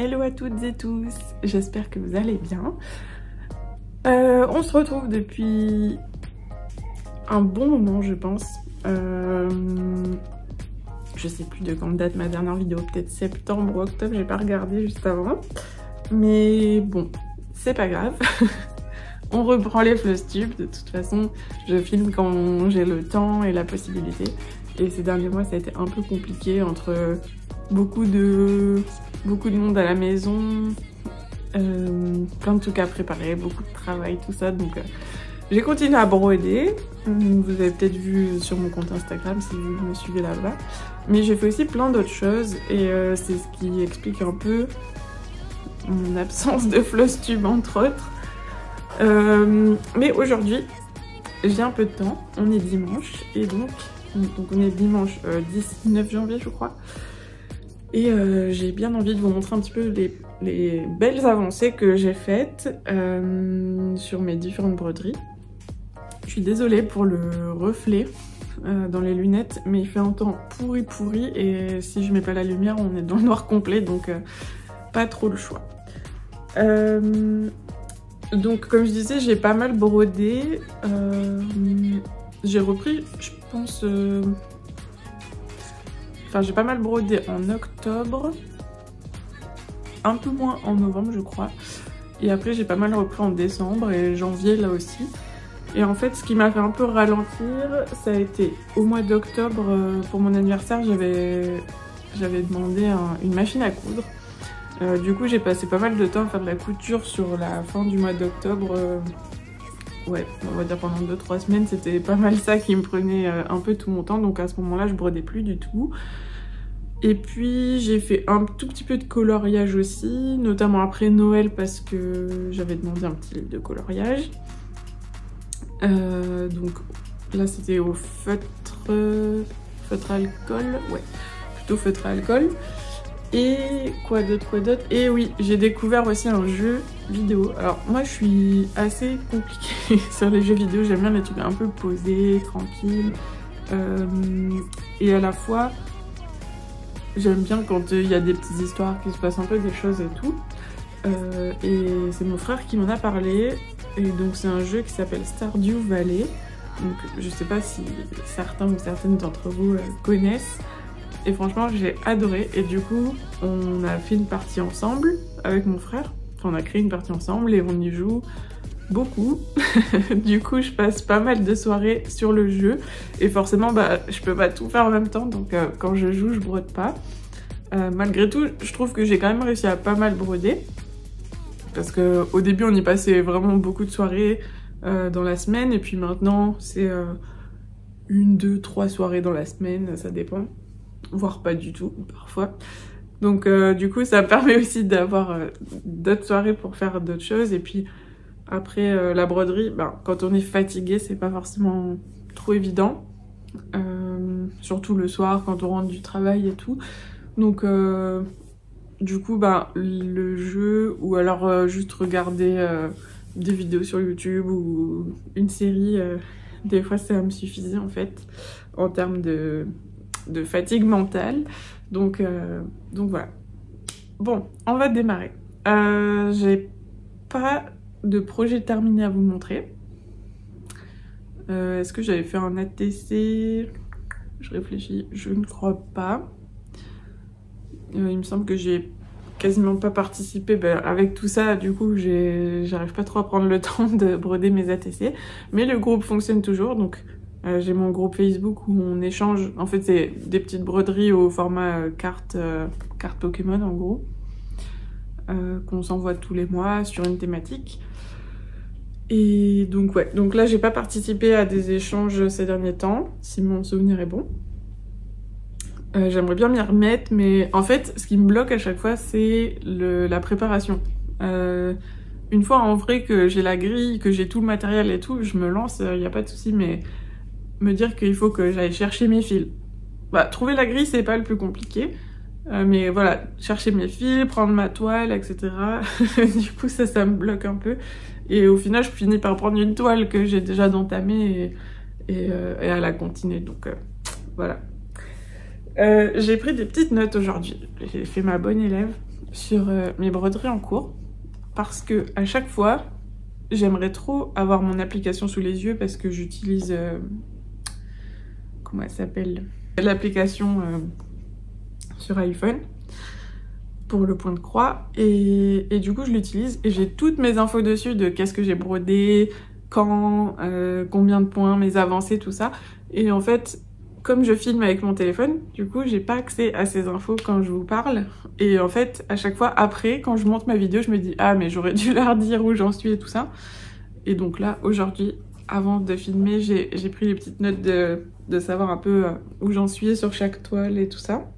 Hello à toutes et tous, j'espère que vous allez bien. On se retrouve depuis un bon moment je pense. Je sais plus de quand date ma dernière vidéo, peut-être septembre ou octobre, j'ai pas regardé juste avant. Mais bon, c'est pas grave. On reprend les FlowsTube, de toute façon je filme quand j'ai le temps et la possibilité. Et ces derniers mois ça a été un peu compliqué entre beaucoup de monde à la maison, plein de trucs à préparer, beaucoup de travail, tout ça. Donc j'ai continué à broder. Vous avez peut-être vu sur mon compte Instagram si vous me suivez là-bas. Mais j'ai fait aussi plein d'autres choses et c'est ce qui explique un peu mon absence de FlowsTube entre autres. Mais aujourd'hui, j'ai un peu de temps, on est dimanche et donc on est dimanche 19 janvier je crois. Et j'ai bien envie de vous montrer un petit peu les belles avancées que j'ai faites sur mes différentes broderies. Je suis désolée pour le reflet dans les lunettes, mais il fait un temps pourri et si je mets pas la lumière, on est dans le noir complet, donc pas trop le choix. Donc comme je disais, j'ai pas mal brodé. J'ai repris, je pense... Enfin, j'ai pas mal brodé en octobre, un peu moins en novembre je crois, et après j'ai pas mal repris en décembre et janvier là aussi. Et en fait ce qui m'a fait un peu ralentir, ça a été au mois d'octobre, pour mon anniversaire j'avais demandé une machine à coudre. Du coup j'ai passé pas mal de temps à faire de la couture sur la fin du mois d'octobre. Ouais, on va dire pendant 2-3 semaines, c'était pas mal ça qui me prenait un peu tout mon temps, donc à ce moment-là je brodais plus du tout. Et puis j'ai fait un tout petit peu de coloriage aussi, notamment après Noël parce que j'avais demandé un petit livre de coloriage. Donc là c'était au feutre alcool, ouais, plutôt feutre alcool. Et quoi d'autre, Et oui, j'ai découvert aussi un jeu vidéo. Alors moi je suis assez compliquée sur les jeux vidéo, j'aime bien les trucs un peu posés, tranquilles. Et à la fois, j'aime bien quand il y a des petites histoires qui se passent un peu, des choses et tout. Et c'est mon frère qui m'en a parlé. Et donc c'est un jeu qui s'appelle Stardew Valley. Donc je sais pas si certains ou certaines d'entre vous connaissent. Et franchement j'ai adoré et du coup on a fait une partie ensemble avec mon frère. Enfin, on a créé une partie ensemble et on y joue beaucoup. Du coup je passe pas mal de soirées sur le jeu et forcément bah, je peux pas tout faire en même temps, donc quand je joue je brode pas. Malgré tout je trouve que j'ai quand même réussi à pas mal broder parce qu'au début on y passait vraiment beaucoup de soirées dans la semaine et puis maintenant c'est 1, 2, 3 soirées dans la semaine, ça dépend. Voire pas du tout parfois. Donc du coup ça permet aussi d'avoir d'autres soirées pour faire d'autres choses. Et puis après la broderie, ben, quand on est fatigué c'est pas forcément trop évident, surtout le soir quand on rentre du travail et tout. Donc du coup ben, le jeu ou alors juste regarder des vidéos sur YouTube ou une série, des fois ça me suffisait en fait en termes de fatigue mentale. Donc voilà. Bon, on va démarrer. J'ai pas de projet terminé à vous montrer. Est-ce que j'avais fait un ATC? Je réfléchis, je ne crois pas. Il me semble que j'ai quasiment pas participé. Ben, avec tout ça, du coup, j'arrive pas trop à prendre le temps de broder mes ATC. Mais le groupe fonctionne toujours, donc j'ai mon groupe Facebook où on échange. En fait, c'est des petites broderies au format carte Pokémon en gros, qu'on s'envoie tous les mois sur une thématique. Et donc ouais, donc là j'ai pas participé à des échanges ces derniers temps, si mon souvenir est bon. J'aimerais bien m'y remettre, mais en fait, ce qui me bloque à chaque fois, c'est la préparation. Une fois en vrai que j'ai la grille, que j'ai tout le matériel et tout, je me lance, il n'y a pas de souci, mais me dire qu'il faut que j'aille chercher mes fils. Bah, trouver la grille, c'est pas le plus compliqué. Mais voilà, chercher mes fils, prendre ma toile, etc. Du coup, ça me bloque un peu. Et au final, je finis par prendre une toile que j'ai déjà entamée et à la continuer. Donc voilà. J'ai pris des petites notes aujourd'hui. J'ai fait ma bonne élève. sur mes broderies en cours parce que à chaque fois, j'aimerais trop avoir mon application sous les yeux parce que j'utilise... comment elle s'appelle? L'application sur iPhone pour le point de croix et du coup je l'utilise et j'ai toutes mes infos dessus de qu'est-ce que j'ai brodé, quand, combien de points, mes avancées, tout ça. Et en fait, comme je filme avec mon téléphone, du coup j'ai pas accès à ces infos quand je vous parle. Et en fait, à chaque fois après, quand je monte ma vidéo, je me dis ah mais j'aurais dû leur dire où j'en suis et tout ça. Et donc là, aujourd'hui, avant de filmer, j'ai pris les petites notes de savoir un peu où j'en suis sur chaque toile et tout ça.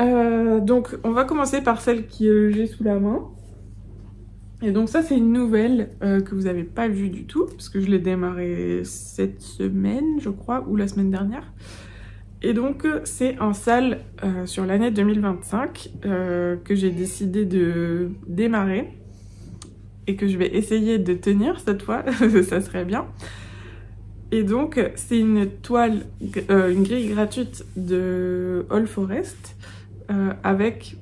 Donc on va commencer par celle que j'ai sous la main. Et donc ça c'est une nouvelle que vous n'avez pas vue du tout, parce que je l'ai démarré cette semaine je crois, ou la semaine dernière. Et donc c'est un sale sur l'année 2025 que j'ai décidé de démarrer et que je vais essayer de tenir cette fois, ça serait bien. Et donc c'est une toile, une grille gratuite de All Forest avec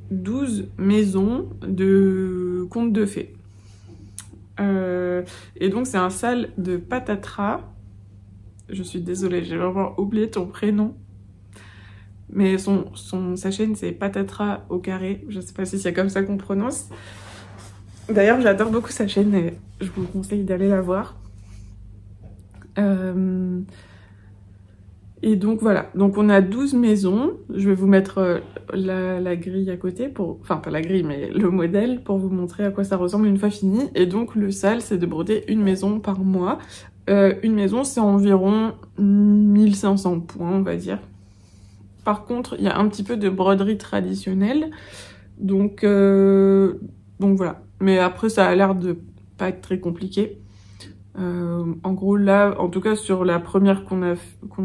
12 maisons de contes de fées. Et donc c'est un sale de Patatra. Je suis désolée, j'ai vraiment oublié ton prénom. Mais sa chaîne c'est Patatra au carré. Je sais pas si c'est comme ça qu'on prononce. D'ailleurs j'adore beaucoup sa chaîne et je vous conseille d'aller la voir. Et donc voilà, donc on a 12 maisons, je vais vous mettre la grille à côté, enfin pas la grille mais le modèle pour vous montrer à quoi ça ressemble une fois fini. Et donc le sale c'est de broder une maison par mois. Une maison c'est environ 1500 points on va dire. Par contre il y a un petit peu de broderie traditionnelle, donc voilà. Mais après ça a l'air de pas être très compliqué. En gros là, en tout cas sur la première qu'on est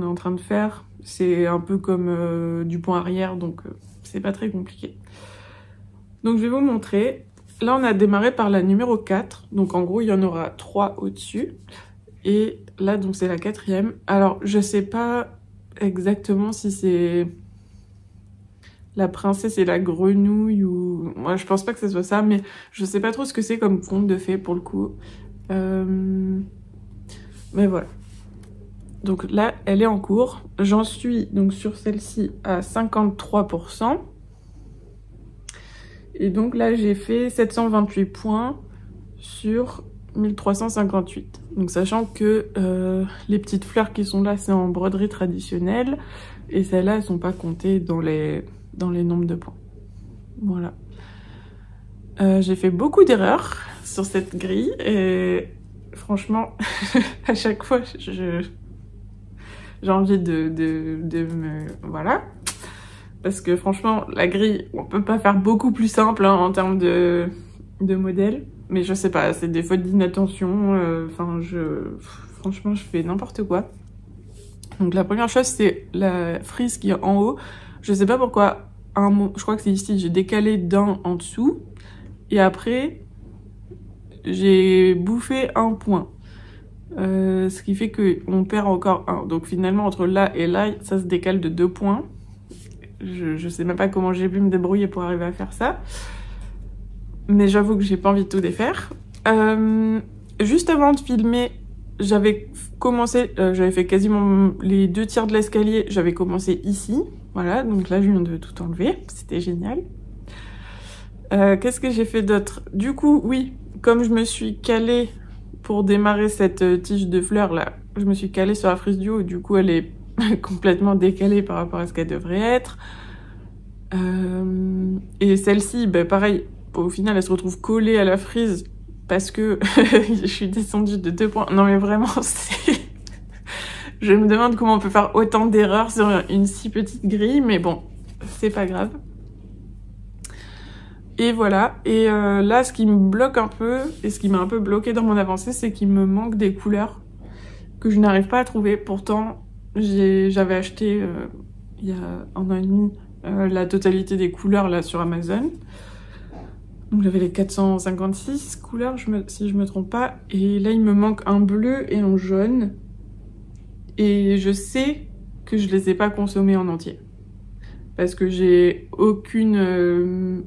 en train de faire, c'est un peu comme du point arrière, donc c'est pas très compliqué. Donc je vais vous montrer. Là on a démarré par la numéro 4, donc en gros il y en aura 3 au-dessus. Et là donc c'est la 4e. Alors je sais pas exactement si c'est la princesse et la grenouille ou... Moi je pense pas que ce soit ça, mais je sais pas trop ce que c'est comme conte de fées pour le coup. Mais voilà. Donc là, elle est en cours. J'en suis donc sur celle-ci à 53%. Et donc là, j'ai fait 728 points sur 1358. Donc sachant que les petites fleurs qui sont là, c'est en broderie traditionnelle. Et celles-là, elles sont pas comptées dans les nombres de points. Voilà. J'ai fait beaucoup d'erreurs sur cette grille et franchement à chaque fois j'ai envie de me... voilà, parce que franchement la grille on peut pas faire beaucoup plus simple hein, en termes de modèle, mais je sais pas, c'est des fautes d'inattention, enfin franchement je fais n'importe quoi. Donc la première chose c'est la frise qui est en haut, je sais pas pourquoi je crois que c'est ici, j'ai décalé d'un en dessous. Et après, j'ai bouffé un point. Ce qui fait qu'on perd encore un. Donc finalement, entre là et là, ça se décale de 2 points. Je sais même pas comment j'ai pu me débrouiller pour arriver à faire ça. Mais j'avoue que j'ai pas envie de tout défaire. Juste avant de filmer, j'avais commencé, j'avais fait quasiment les 2 tiers de l'escalier. J'avais commencé ici. Voilà, donc là, je viens de tout enlever. C'était génial. Qu'est-ce que j'ai fait d'autre? Du coup, oui, comme je me suis calée pour démarrer cette tige de fleurs là, je me suis calée sur la frise du haut, du coup elle est complètement décalée par rapport à ce qu'elle devrait être. Et celle-ci, bah, pareil, au final elle se retrouve collée à la frise parce que je suis descendue de 2 points. Non mais vraiment, c'est... Je me demande comment on peut faire autant d'erreurs sur une si petite grille, mais bon, c'est pas grave. Et voilà, et là ce qui me bloque un peu, et ce qui m'a un peu bloqué dans mon avancée, c'est qu'il me manque des couleurs que je n'arrive pas à trouver. Pourtant, j'avais acheté il y a 1 an et demi la totalité des couleurs là sur Amazon. Donc j'avais les 456 couleurs, si je me trompe pas. Et là il me manque un bleu et un jaune. Et je sais que je les ai pas consommés en entier. parce que j'ai aucune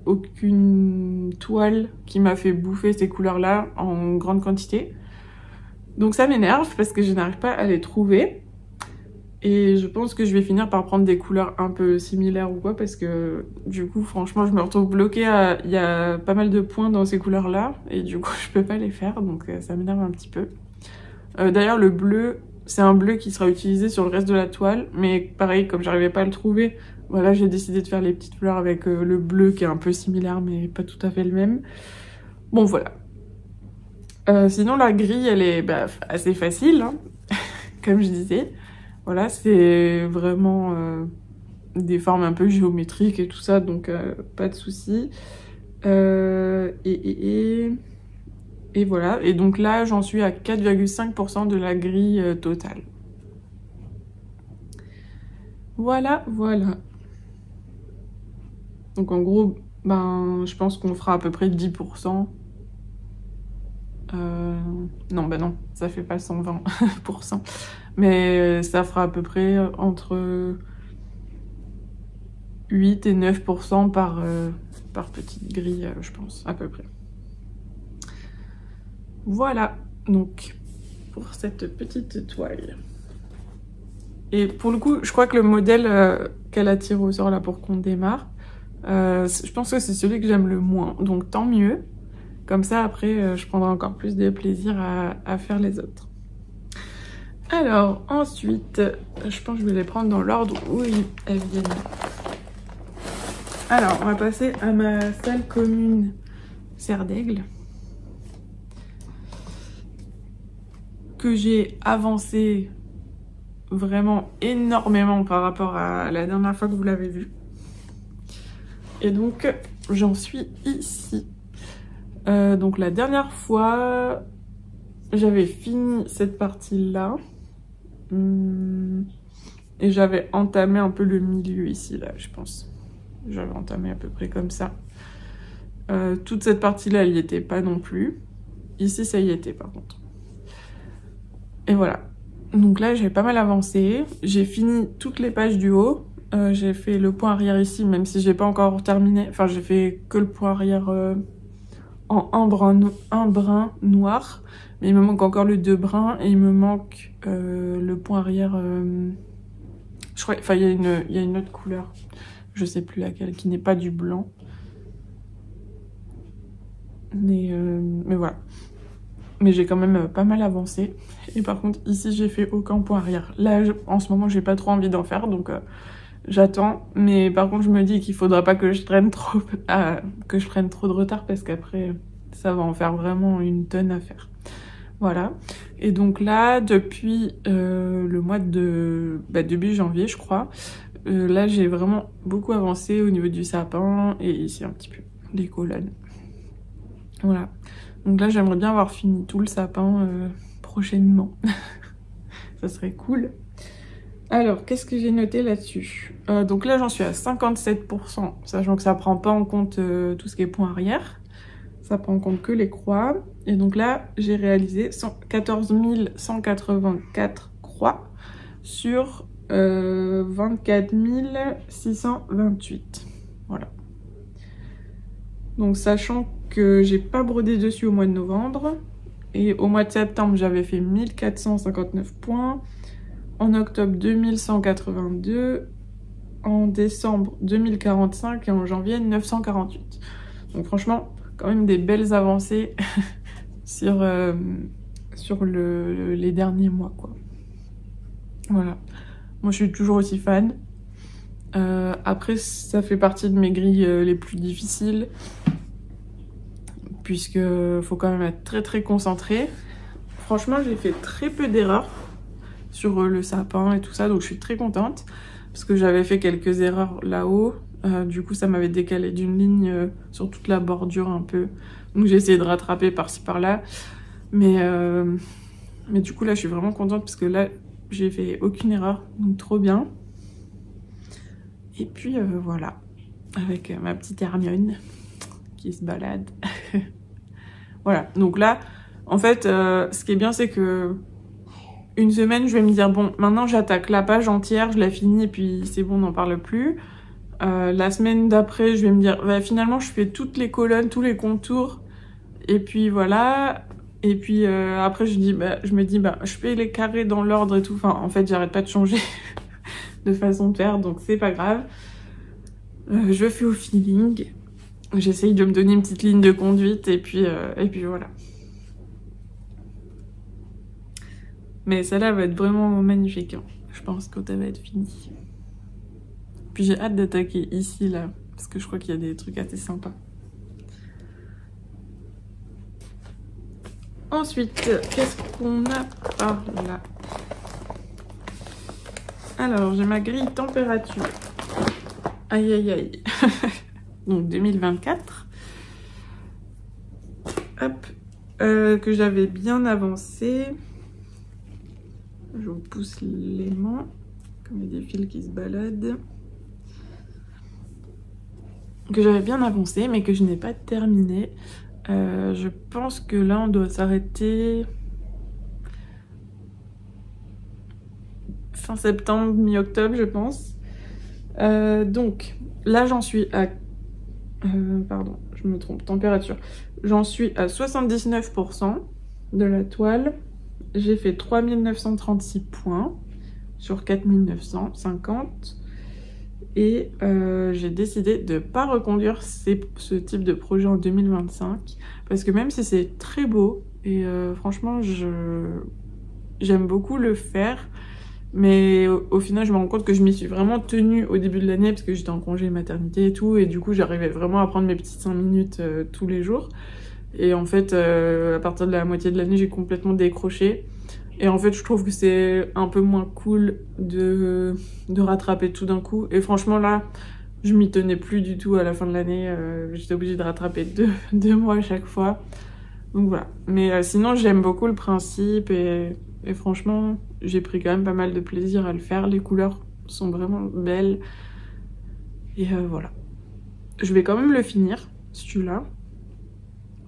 toile qui m'a fait bouffer ces couleurs-là en grande quantité. Donc ça m'énerve parce que je n'arrive pas à les trouver. Et je pense que je vais finir par prendre des couleurs un peu similaires ou quoi, parce que du coup, franchement, je me retrouve bloquée à... Il y a pas mal de points dans ces couleurs-là, et du coup, je peux pas les faire, donc ça m'énerve un petit peu. D'ailleurs, le bleu, c'est un bleu qui sera utilisé sur le reste de la toile, mais pareil, comme j'arrivais pas à le trouver, voilà, j'ai décidé de faire les petites fleurs avec le bleu qui est un peu similaire, mais pas tout à fait le même. Bon, voilà. Sinon, la grille, elle est assez facile, hein, comme je disais. Voilà, c'est vraiment des formes un peu géométriques et tout ça, donc pas de souci. Et voilà, et donc là, j'en suis à 4,5% de la grille totale. Voilà, voilà. Donc en gros, je pense qu'on fera à peu près 10%. Non, non, ça fait pas 120%. Mais ça fera à peu près entre 8 et 9% par petite grille, je pense, à peu près. Voilà, donc, pour cette petite toile. Et pour le coup, je crois que le modèle qu'elle a tiré au sort là pour qu'on démarre, je pense que c'est celui que j'aime le moins, donc tant mieux. Comme ça, après, je prendrai encore plus de plaisir à faire les autres. Alors, ensuite, je pense que je vais les prendre dans l'ordre où elles viennent. Alors, on va passer à ma salle commune Serre d'Aigle, que j'ai avancé vraiment énormément par rapport à la dernière fois que vous l'avez vu. Et donc, j'en suis ici. Donc la dernière fois, j'avais fini cette partie-là. Et j'avais entamé un peu le milieu ici, là, je pense. J'avais entamé à peu près comme ça. Toute cette partie-là, elle n'y était pas non plus. Ici, ça y était, par contre. Et voilà. Donc là, j'ai pas mal avancé. J'ai fini toutes les pages du haut. J'ai fait le point arrière ici, même si j'ai pas encore terminé. Enfin, j'ai fait que le point arrière en un brin noir. Mais il me manque encore le 2 brins et il me manque le point arrière. Je crois, enfin, il y a une autre couleur. Je sais plus laquelle, qui n'est pas du blanc. Mais voilà. Mais j'ai quand même pas mal avancé. Et par contre, ici, j'ai fait aucun point arrière. Là, en ce moment, j'ai pas trop envie d'en faire, donc j'attends. Mais par contre, je me dis qu'il faudra pas que je prenne trop de retard, parce qu'après, ça va en faire vraiment une tonne à faire. Voilà. Et donc là, depuis le mois de début janvier, je crois, là, j'ai vraiment beaucoup avancé au niveau du sapin et ici un petit peu les colonnes. Voilà. Donc là, j'aimerais bien avoir fini tout le sapin prochainement. Ça serait cool. Alors, qu'est-ce que j'ai noté là-dessus? Donc là, j'en suis à 57%, sachant que ça prend pas en compte tout ce qui est point arrière. Ça prend en compte que les croix. Et donc là, j'ai réalisé 14 184 croix sur 24 628. Voilà. Donc sachant que j'ai pas brodé dessus au mois de novembre. Et au mois de septembre, j'avais fait 1459 points. En octobre, 2182. En décembre, 2045. Et en janvier, 948. Donc franchement, quand même des belles avancées sur les derniers mois, quoi. Voilà. Moi, je suis toujours aussi fan. Après, ça fait partie de mes grilles les plus difficiles, puisque faut quand même être très très concentré. Franchement, j'ai fait très peu d'erreurs sur le sapin et tout ça, donc je suis très contente, parce que j'avais fait quelques erreurs là-haut. Du coup, ça m'avait décalé d'une ligne sur toute la bordure un peu. Donc j'ai essayé de rattraper par-ci par-là. Mais du coup, là, je suis vraiment contente, parce que là, j'ai fait aucune erreur. Donc trop bien. Et puis voilà, avec ma petite Hermione qui se balade. Voilà, donc là, en fait, ce qui est bien, c'est que une semaine, je vais me dire, bon, maintenant j'attaque la page entière, je la finis, et puis c'est bon, on n'en parle plus. La semaine d'après, je vais me dire, bah, finalement, je fais toutes les colonnes, tous les contours. Et puis voilà. Et puis après, je me dis, bah, je fais les carrés dans l'ordre et tout. Enfin, en fait, j'arrête pas de changer de façon de faire, donc c'est pas grave. Je fais au feeling. J'essaye de me donner une petite ligne de conduite et puis voilà. Mais celle-là va être vraiment magnifique, hein. Je pense quand elle va être finie. Puis j'ai hâte d'attaquer ici, là, parce que je crois qu'il y a des trucs assez sympas. Ensuite, qu'est-ce qu'on a par là? Alors, j'ai ma grille température. Aïe, aïe, aïe. Donc, 2024. Hop. Que j'avais bien avancé. Je vous pousse l'aimant. Comme il y a des fils qui se baladent. Que j'avais bien avancé, mais que je n'ai pas terminé. Je pense que là, on doit s'arrêter fin septembre, mi-octobre, je pense. Donc, là, j'en suis à... pardon, je me trompe, température. J'en suis à 79% de la toile. J'ai fait 3936 points sur 4950. Et j'ai décidé de ne pas reconduire ce type de projet en 2025. Parce que même si c'est très beau, et franchement, j'aime beaucoup le faire. Mais au final, je me rends compte que je m'y suis vraiment tenue au début de l'année parce que j'étais en congé maternité et tout. Et du coup, j'arrivais vraiment à prendre mes petites 5 minutes tous les jours. Et en fait, à partir de la moitié de l'année, j'ai complètement décroché. Et en fait, je trouve que c'est un peu moins cool de rattraper tout d'un coup. Et franchement, là, je m'y tenais plus du tout à la fin de l'année. J'étais obligée de rattraper deux mois à chaque fois. Donc voilà. Mais sinon, j'aime beaucoup le principe et franchement, j'ai pris quand même pas mal de plaisir à le faire. Les couleurs sont vraiment belles. Et voilà. Je vais quand même le finir, celui-là.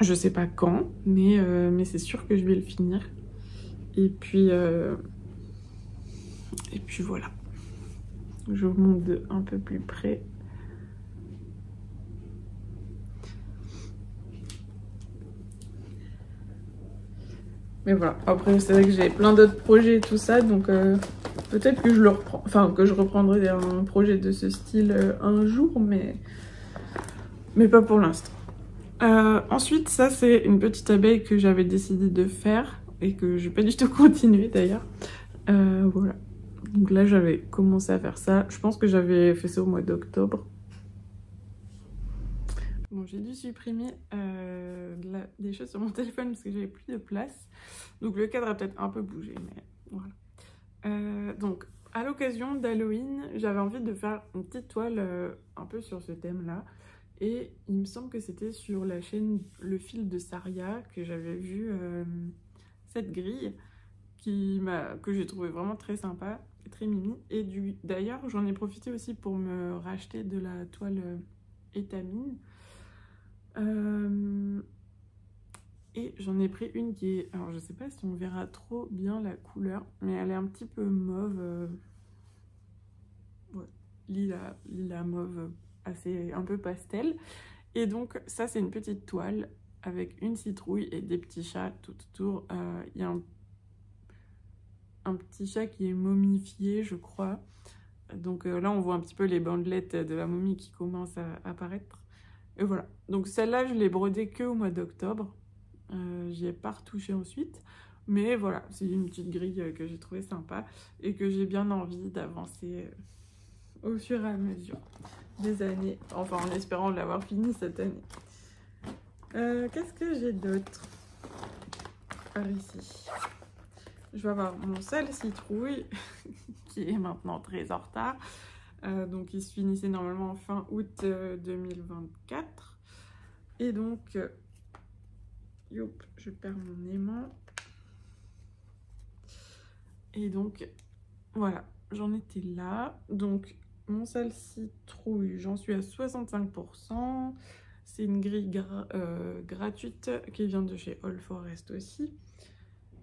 Je sais pas quand, mais c'est sûr que je vais le finir. Et puis voilà. Je vous montre de un peu plus près. Mais voilà, après c'est vrai que j'ai plein d'autres projets et tout ça, donc peut-être que je le reprends, enfin que je reprendrai un projet de ce style un jour, mais pas pour l'instant. Ensuite, ça c'est une petite abeille que j'avais décidé de faire et que je vais pas du tout continuer d'ailleurs. Voilà. Donc là j'avais commencé à faire ça. Je pense que j'avais fait ça au mois d'octobre. Bon, j'ai dû supprimer des choses sur mon téléphone parce que j'avais plus de place. Donc le cadre a peut-être un peu bougé, mais voilà. Donc à l'occasion d'Halloween, j'avais envie de faire une petite toile un peu sur ce thème-là. Et il me semble que c'était sur la chaîne Le Fil de Saria que j'avais vu cette grille que j'ai trouvé vraiment très sympa et très mimi. Et d'ailleurs, j'en ai profité aussi pour me racheter de la toile étamine. Et j'en ai pris une qui est... Alors je sais pas si on verra trop bien la couleur, mais elle est un petit peu mauve. Ouais, lilas mauve, un peu pastel. Et donc ça c'est une petite toile avec une citrouille et des petits chats tout autour. Il y a un petit chat qui est momifié, je crois. Donc là on voit un petit peu les bandelettes de la momie qui commencent à apparaître. Et voilà, donc celle-là je l'ai brodée que au mois d'octobre. J'y ai pas retouché ensuite, mais voilà, c'est une petite grille que j'ai trouvé sympa et que j'ai bien envie d'avancer au fur et à mesure des années, enfin en espérant l'avoir fini cette année. Qu'est-ce que j'ai d'autre par ici? Je vais avoir mon sel citrouille qui est maintenant très en retard. Donc il se finissait normalement fin août 2024 et donc youp, je perds mon aimant. Et donc, voilà, j'en étais là. Donc, mon sel citrouille, j'en suis à 65%. C'est une grille gratuite qui vient de chez All Forest aussi.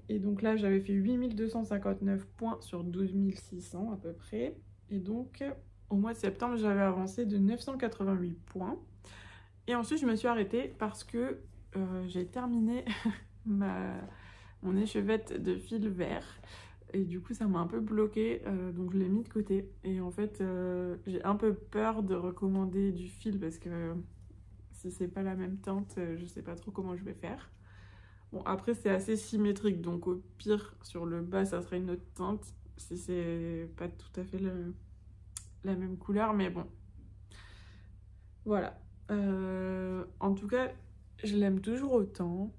Et donc là, j'avais fait 8259 points sur 12 600 à peu près. Et donc, au mois de septembre, j'avais avancé de 988 points. Et ensuite, je me suis arrêtée parce que j'ai terminé mon échevette de fil vert. Et du coup, ça m'a un peu bloqué, donc je l'ai mis de côté. Et en fait, j'ai un peu peur de recommander du fil parce que si c'est pas la même teinte, je sais pas trop comment je vais faire. Bon, après, c'est assez symétrique, donc au pire, sur le bas, ça serait une autre teinte si c'est pas tout à fait la même couleur, mais bon. Voilà. En tout cas, je l'aime toujours autant.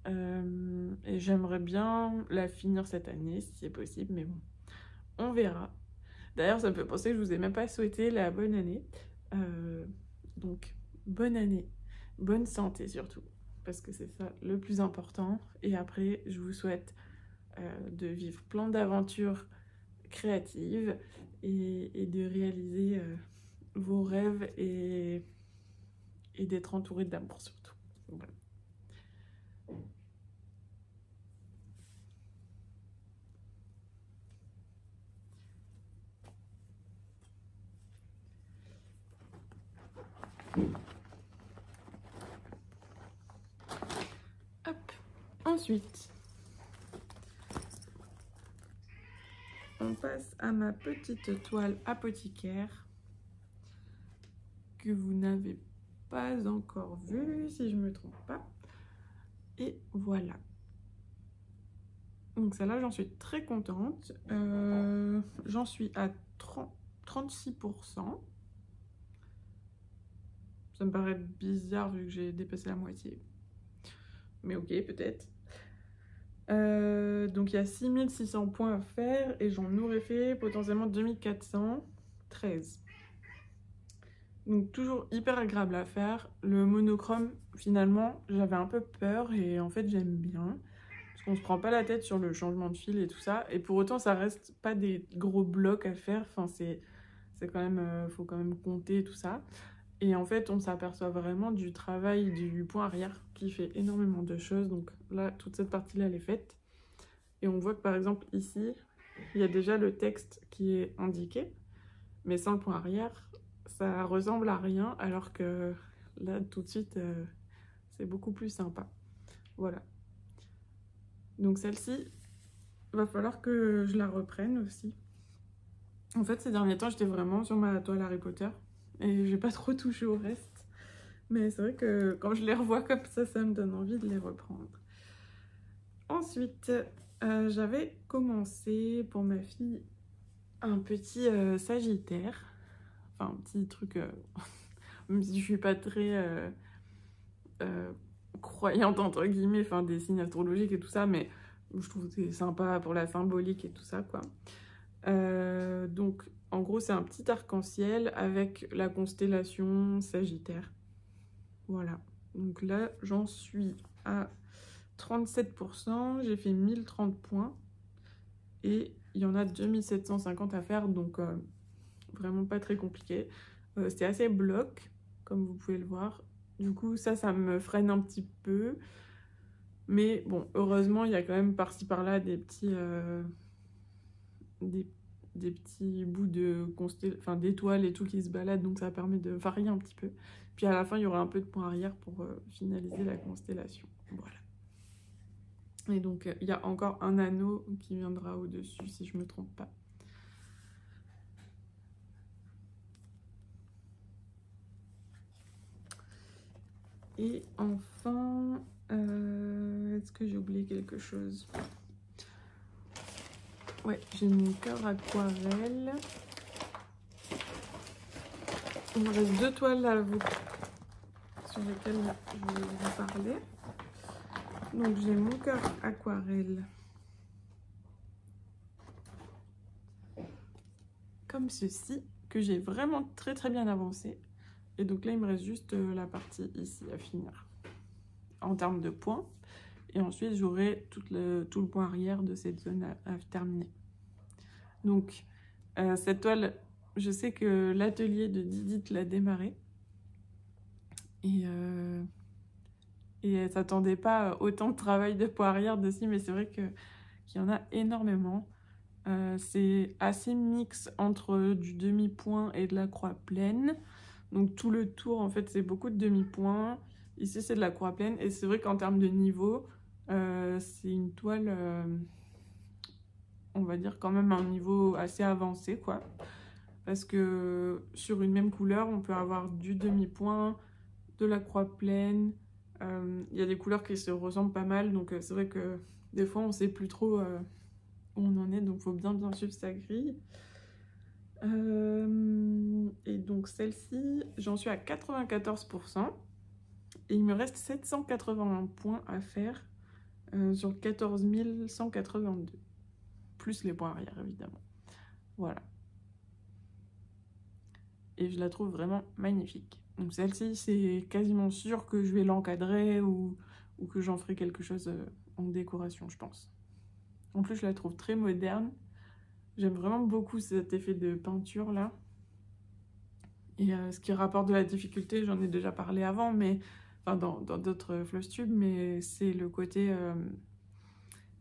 Et j'aimerais bien la finir cette année, si c'est possible, mais bon, on verra. D'ailleurs, ça me fait penser que je vous ai même pas souhaité la bonne année. Donc, bonne année, bonne santé surtout, parce que c'est ça le plus important. Et après, je vous souhaite de vivre plein d'aventures créatives et de réaliser vos rêves et d'être entouré d'amour surtout. Voilà. Hop. Ensuite, on passe à ma petite toile apothicaire que vous n'avez pas encore vue, si je ne me trompe pas. Et voilà. Donc celle-là, j'en suis très contente. J'en suis à 36%. Ça me paraît bizarre vu que j'ai dépassé la moitié. Mais ok, peut-être. Donc il y a 6600 points à faire et j'en aurais fait potentiellement 2413. Donc toujours hyper agréable à faire. Le monochrome, finalement, j'avais un peu peur et en fait j'aime bien. Parce qu'on se prend pas la tête sur le changement de fil et tout ça. Et pour autant, ça reste pas des gros blocs à faire. Enfin, c'est quand même, faut quand même compter tout ça. Et en fait, on s'aperçoit vraiment du travail du point arrière qui fait énormément de choses. Donc là, toute cette partie-là, elle est faite. Et on voit que par exemple ici, il y a déjà le texte qui est indiqué. Mais sans le point arrière, ça ressemble à rien. Alors que là, tout de suite, c'est beaucoup plus sympa. Voilà. Donc celle-ci, va falloir que je la reprenne aussi. En fait, ces derniers temps, j'étais vraiment sur ma toile Harry Potter. Et j'ai pas trop touché au reste. Mais c'est vrai que quand je les revois comme ça me donne envie de les reprendre. Ensuite, j'avais commencé pour ma fille un petit sagittaire. Enfin, un petit truc... même si je suis pas très croyante, entre guillemets, enfin des signes astrologiques et tout ça, mais je trouve que c'est sympa pour la symbolique et tout ça, quoi. Donc, en gros, c'est un petit arc-en-ciel avec la constellation Sagittaire. Voilà. Donc là, j'en suis à 37%. J'ai fait 1030 points. Et il y en a 2750 à faire, donc vraiment pas très compliqué. C'était assez bloc, comme vous pouvez le voir. Du coup, ça me freine un petit peu. Mais bon, heureusement, il y a quand même par-ci par-là des petits... des petits bouts de d'étoiles et tout qui se baladent, donc ça permet de varier un petit peu. Puis à la fin, il y aura un peu de point arrière pour finaliser la constellation. Voilà. Et donc, il y a encore un anneau qui viendra au-dessus, si je ne me trompe pas. Et enfin, est-ce que j'ai oublié quelque chose? Ouais, j'ai mon cœur aquarelle. Il me reste 2 toiles sur lesquelles je vais vous parler. Donc j'ai mon cœur aquarelle. Comme ceci, que j'ai vraiment très bien avancé. Et donc là, il me reste juste la partie ici à finir. En termes de points. Et ensuite, j'aurai tout le point arrière de cette zone à terminer. Donc, cette toile, je sais que l'atelier de Didit l'a démarré. Et elle s'attendait pas à autant de travail de point arrière dessus, mais c'est vrai qu'il y en a énormément. C'est assez mix entre du demi-point et de la croix pleine. Donc tout le tour, en fait, c'est beaucoup de demi-point. Ici, c'est de la croix pleine. Et c'est vrai qu'en termes de niveau, c'est une toile, on va dire, quand même à un niveau assez avancé, quoi. Parce que sur une même couleur, on peut avoir du demi-point, de la croix pleine. Il y a des couleurs qui se ressemblent pas mal. Donc c'est vrai que des fois, on sait plus trop où on en est. Donc il faut bien suivre sa grille. Et donc celle-ci, j'en suis à 94%. Et il me reste 781 points à faire sur 14 182. Plus les points arrière, évidemment. Voilà. Et je la trouve vraiment magnifique. Donc celle-ci, c'est quasiment sûr que je vais l'encadrer ou que j'en ferai quelque chose en décoration, je pense. En plus, je la trouve très moderne. J'aime vraiment beaucoup cet effet de peinture là. Et ce qui rapporte de la difficulté, j'en ai déjà parlé avant, mais enfin dans d'autres Flosstube, mais c'est le côté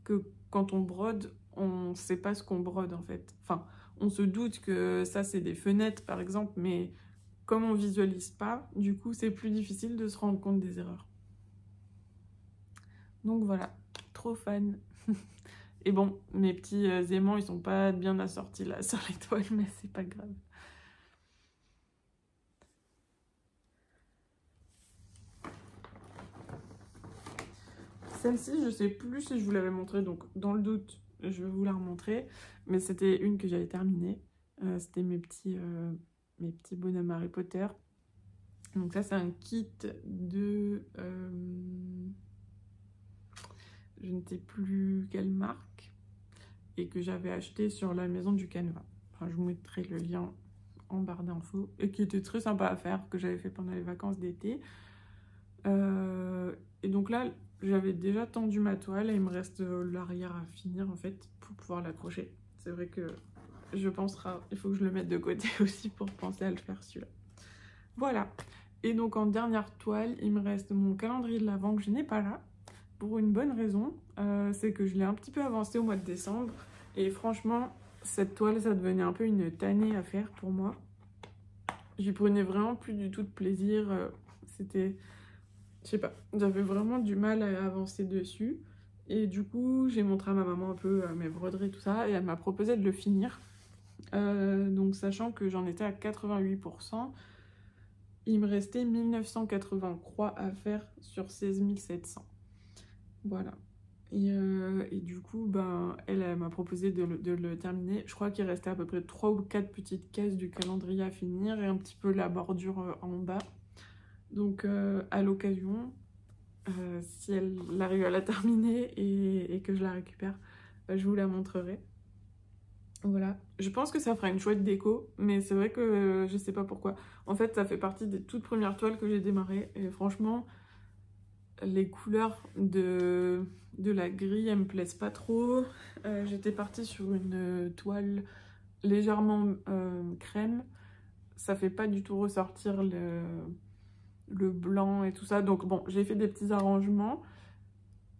que quand on brode, on ne sait pas ce qu'on brode en fait. Enfin, on se doute que ça c'est des fenêtres par exemple, mais comme on visualise pas, du coup c'est plus difficile de se rendre compte des erreurs. Donc voilà, trop fan. Et bon, mes petits aimants, ils sont pas bien assortis là sur les toiles, mais c'est pas grave. Celle-ci, je sais plus si je vous l'avais montrée, donc dans le doute, je vais vous la remontrer. Mais c'était une que j'avais terminée. C'était mes petits bonhommes Harry Potter. Donc ça, c'est un kit de... je ne sais plus quelle marque. Et que j'avais acheté sur la maison du canevas. Enfin, je vous mettrai le lien en barre d'infos. Et qui était très sympa à faire, que j'avais fait pendant les vacances d'été. Et donc là, j'avais déjà tendu ma toile et il me reste l'arrière à finir en fait pour pouvoir l'accrocher. C'est vrai que je penserai, il faut que je le mette de côté aussi pour penser à le faire celui-là. Voilà. Et donc en dernière toile, il me reste mon calendrier de l'Avent que je n'ai pas là. Pour une bonne raison, c'est que je l'ai un petit peu avancé au mois de décembre. Et franchement, cette toile, ça devenait un peu une tannée à faire pour moi. J'y prenais vraiment plus du tout de plaisir. C'était... Je sais pas, j'avais vraiment du mal à avancer dessus. Et du coup, j'ai montré à ma maman un peu mes broderies, tout ça, et elle m'a proposé de le finir. Donc, sachant que j'en étais à 88%, il me restait 1980 croix à faire sur 16 700. Voilà. Et du coup, ben, elle m'a proposé de le terminer. Je crois qu'il restait à peu près 3 ou 4 petites cases du calendrier à finir et un petit peu la bordure en bas. Donc à l'occasion, si elle arrive à la terminer et que je la récupère, bah, je vous la montrerai. Voilà, je pense que ça fera une chouette déco, mais c'est vrai que je sais pas pourquoi. En fait, ça fait partie des toutes premières toiles que j'ai démarrées et franchement, les couleurs de la grille, elles me plaisent pas trop. J'étais partie sur une toile légèrement crème. Ça fait pas du tout ressortir le blanc et tout ça. Donc bon, j'ai fait des petits arrangements,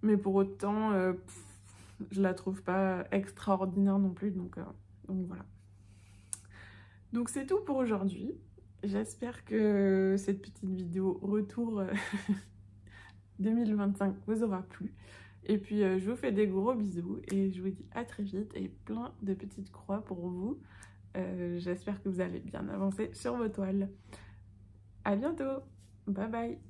mais pour autant, je la trouve pas extraordinaire non plus. Donc voilà. Donc c'est tout pour aujourd'hui. J'espère que cette petite vidéo retour 2025 vous aura plu. Et puis je vous fais des gros bisous et je vous dis à très vite et plein de petites croix pour vous. J'espère que vous allez bien avancer sur vos toiles. À bientôt. Bye bye.